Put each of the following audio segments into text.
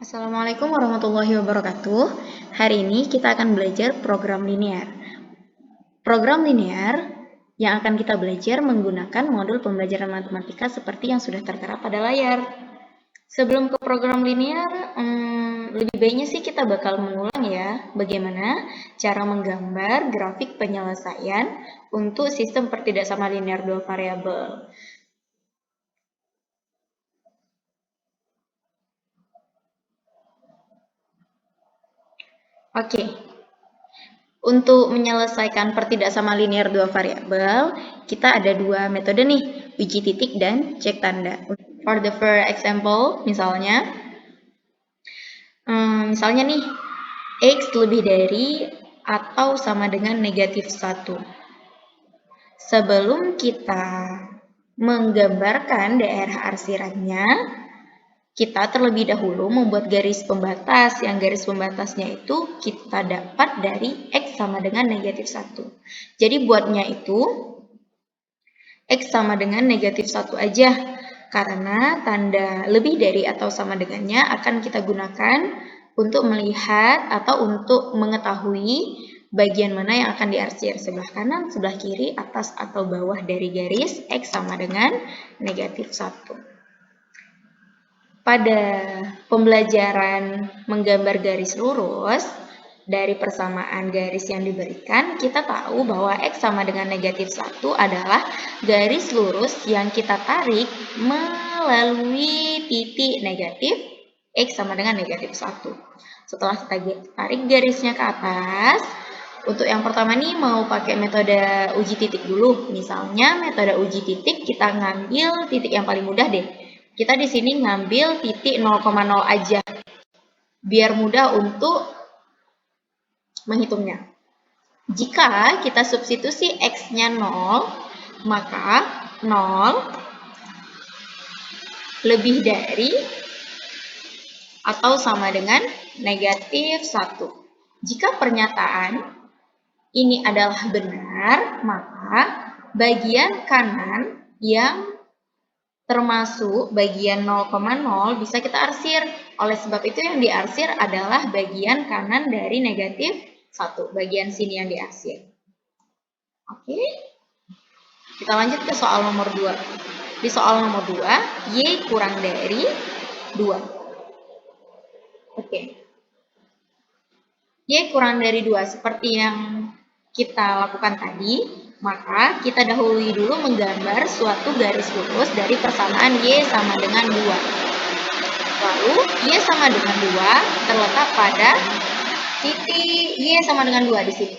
Assalamualaikum warahmatullahi wabarakatuh. Hari ini kita akan belajar program linear. Program linear yang akan kita belajar menggunakan modul pembelajaran matematika seperti yang sudah tertera pada layar. Sebelum ke program linear, lebih baiknya sih kita bakal mengulang ya, bagaimana cara menggambar grafik penyelesaian untuk sistem pertidaksamaan linear dua variabel. Oke. Untuk menyelesaikan pertidaksamaan linear dua variabel, kita ada dua metode nih, uji titik dan cek tanda. For the first example, misalnya nih, X lebih dari atau sama dengan negatif 1. Sebelum kita menggambarkan daerah arsirannya, kita terlebih dahulu membuat garis pembatas, yang garis pembatasnya itu kita dapat dari X sama dengan negatif 1. Jadi buatnya itu X sama dengan negatif 1 aja, karena tanda lebih dari atau sama dengannya akan kita gunakan untuk melihat atau untuk mengetahui bagian mana yang akan diarsir, sebelah kanan, sebelah kiri, atas atau bawah dari garis X sama dengan negatif 1. Pada pembelajaran menggambar garis lurus, dari persamaan garis yang diberikan, kita tahu bahwa X sama dengan negatif 1 adalah garis lurus yang kita tarik melalui titik negatif X sama dengan negatif 1. Setelah kita tarik garisnya ke atas, untuk yang pertama nih mau pakai metode uji titik dulu. Misalnya metode uji titik kita ngambil titik yang paling mudah deh. Kita di sini ngambil titik 0,0 aja, biar mudah untuk menghitungnya. Jika kita substitusi X-nya 0, maka 0 lebih dari atau sama dengan negatif 1. Jika pernyataan ini adalah benar, maka bagian kanan yang termasuk bagian 0,0 bisa kita arsir. Oleh sebab itu yang diarsir adalah bagian kanan dari negatif 1. Bagian sini yang diarsir. Oke. Kita lanjut ke soal nomor 2. Di soal nomor 2, Y kurang dari 2. Oke. Y kurang dari 2 seperti yang kita lakukan tadi. Maka kita dahului dulu menggambar suatu garis lurus dari persamaan Y sama dengan 2. Lalu Y sama dengan 2 terletak pada titik Y sama dengan 2 di sini.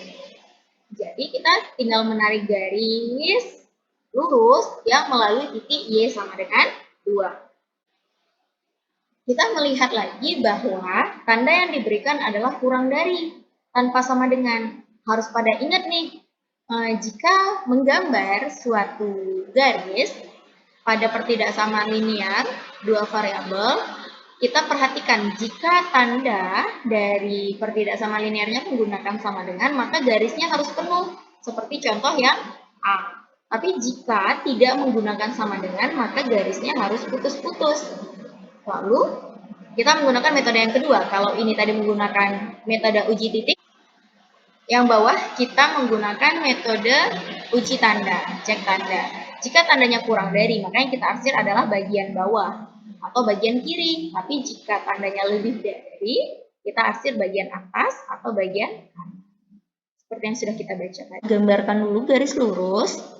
Jadi kita tinggal menarik garis lurus yang melalui titik Y sama dengan 2. Kita melihat lagi bahwa tanda yang diberikan adalah kurang dari, tanpa sama dengan. Harus pada ingat nih, jika menggambar suatu garis pada pertidaksamaan linear dua variabel, kita perhatikan jika tanda dari pertidaksamaan linearnya menggunakan sama dengan, maka garisnya harus penuh, seperti contoh yang A. Tapi jika tidak menggunakan sama dengan, maka garisnya harus putus-putus. Lalu kita menggunakan metode yang kedua. Kalau ini tadi menggunakan metode uji titik, yang bawah kita menggunakan metode uji tanda, cek tanda. Jika tandanya kurang dari, maka yang kita arsir adalah bagian bawah atau bagian kiri. Tapi jika tandanya lebih dari, kita arsir bagian atas atau bagian kanan. Seperti yang sudah kita baca tadi. Gambarkan dulu garis lurus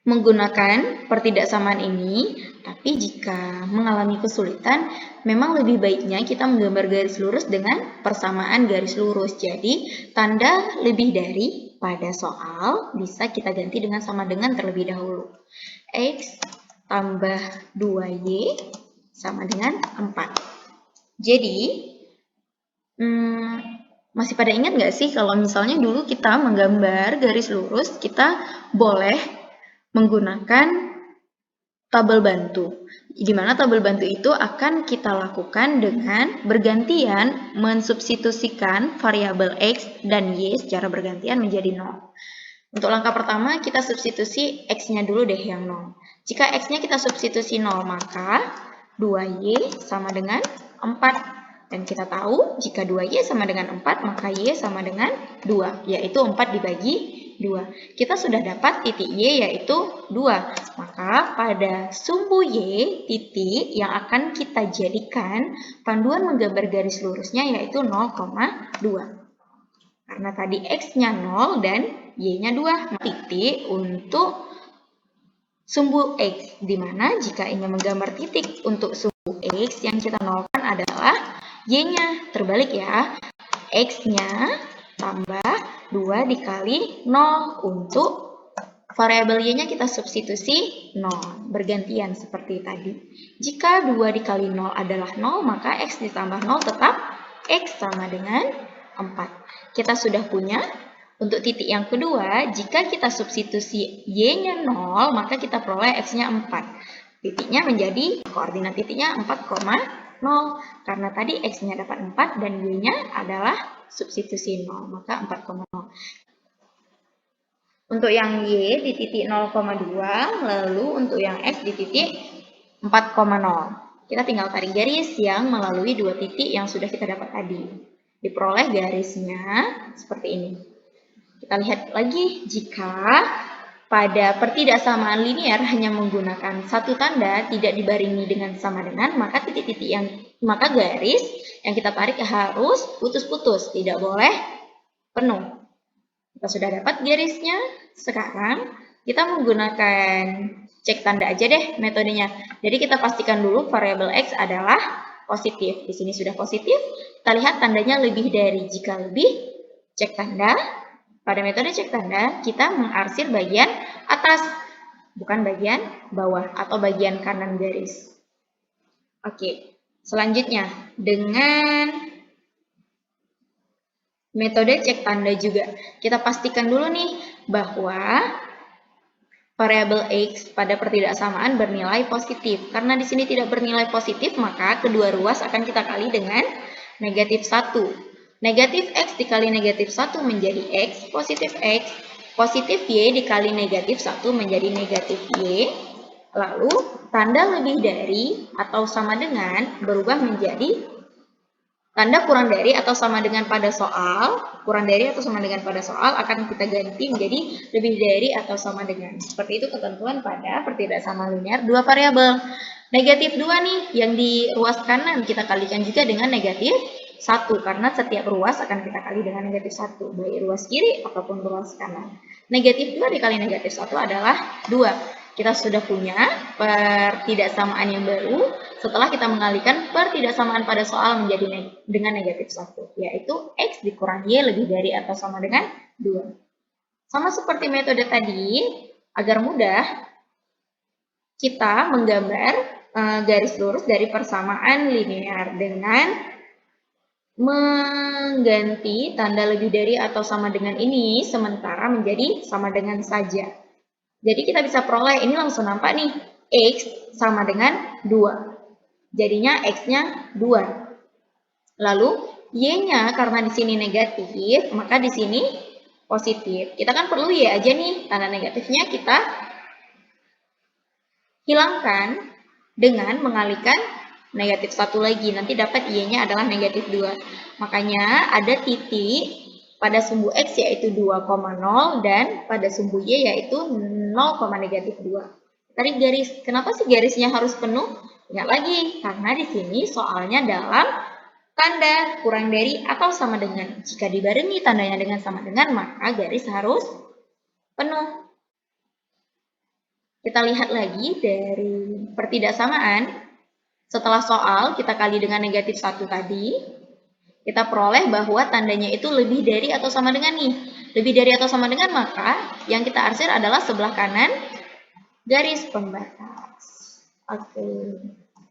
menggunakan pertidaksamaan ini, tapi jika mengalami kesulitan, memang lebih baiknya kita menggambar garis lurus dengan persamaan garis lurus. Jadi, tanda lebih dari pada soal bisa kita ganti dengan sama dengan terlebih dahulu. X tambah 2Y sama dengan 4. Jadi, masih pada ingat nggak sih kalau misalnya dulu kita menggambar garis lurus, kita boleh menggunakan tabel bantu, di mana tabel bantu itu akan kita lakukan dengan bergantian mensubstitusikan variabel X dan Y secara bergantian menjadi 0. Untuk langkah pertama, kita substitusi X-nya dulu deh yang 0. Jika X-nya kita substitusi 0, maka 2Y sama dengan 4. Dan kita tahu jika 2Y sama dengan 4, maka Y sama dengan 2, yaitu 4 dibagi 2. Kita sudah dapat titik Y yaitu 2. Maka pada sumbu Y, titik yang akan kita jadikan panduan menggambar garis lurusnya yaitu 0,2. Karena tadi X-nya 0 dan Y-nya 2. Titik untuk sumbu X, di mana jika ingin menggambar titik untuk sumbu X yang kita nolkan adalah Y-nya. Terbalik ya, X-nya tambah 2 dikali 0. Untuk variabel Y-nya kita substitusi 0. Bergantian seperti tadi. Jika 2 dikali 0 adalah 0, maka X ditambah 0 tetap X sama dengan 4. Kita sudah punya. Untuk titik yang kedua, jika kita substitusi Y-nya 0, maka kita peroleh X-nya 4. Titiknya menjadi, koordinat titiknya 4,0. Karena tadi X-nya dapat 4 dan Y-nya adalah substitusi 0, maka 4,0. Untuk yang Y di titik 0,2, lalu untuk yang X di titik 4,0. Kita tinggal tarik garis yang melalui dua titik yang sudah kita dapat tadi. Diperoleh garisnya seperti ini. Kita lihat lagi, jika pada pertidaksamaan linear hanya menggunakan satu tanda tidak dibarengi dengan sama dengan, maka maka garis yang kita tarik harus putus-putus, tidak boleh penuh. Kita sudah dapat garisnya. Sekarang kita menggunakan cek tanda aja deh metodenya. Jadi kita pastikan dulu variabel X adalah positif. Di sini sudah positif. Kita lihat tandanya lebih dari. Jika lebih, cek tanda. Pada metode cek tanda, kita mengarsir bagian atas, bukan bagian bawah atau bagian kanan garis. Oke, selanjutnya dengan metode cek tanda juga. Kita pastikan dulu nih bahwa variabel X pada pertidaksamaan bernilai positif. Karena di sini tidak bernilai positif, maka kedua ruas akan kita kali dengan negatif 1. Negatif X dikali negatif 1 menjadi X, positif Y dikali negatif 1 menjadi negatif Y. Lalu, tanda lebih dari atau sama dengan berubah menjadi tanda kurang dari atau sama dengan pada soal. Kurang dari atau sama dengan pada soal akan kita ganti menjadi lebih dari atau sama dengan. Seperti itu ketentuan pada pertidaksamaan linear dua variabel. Negatif 2 nih, yang di ruas kanan kita kalikan juga dengan negatif 1, karena setiap ruas akan kita kali dengan negatif 1, baik ruas kiri ataupun ruas kanan. Negatif 2 dikali negatif 1 adalah 2. Kita sudah punya pertidaksamaan yang baru setelah kita mengalihkan pertidaksamaan pada soal menjadi dengan negatif 1, yaitu X dikurang Y lebih dari atau sama dengan 2. Sama seperti metode tadi, agar mudah kita menggambar garis lurus dari persamaan linear dengan mengganti tanda lebih dari atau sama dengan ini sementara menjadi sama dengan saja. Jadi kita bisa peroleh, ini langsung nampak nih, X sama dengan 2. Jadinya X-nya 2. Lalu Y-nya karena di sini negatif, maka di sini positif. Kita kan perlu Y aja nih, tanda negatifnya kita hilangkan dengan mengalihkan negatif 1 lagi, nanti dapat Y-nya adalah negatif 2. Makanya ada titik pada sumbu X yaitu 2,0 dan pada sumbu Y yaitu 0, negatif 2. Tarik garis. Kenapa sih garisnya harus penuh? Ingat lagi, karena di sini soalnya dalam tanda kurang dari atau sama dengan. Jika dibarengi tandanya dengan sama dengan, maka garis harus penuh. Kita lihat lagi dari pertidaksamaan. Setelah soal, kita kali dengan negatif 1 tadi, kita peroleh bahwa tandanya itu lebih dari atau sama dengan nih. Lebih dari atau sama dengan, maka yang kita arsir adalah sebelah kanan garis pembatas. Oke.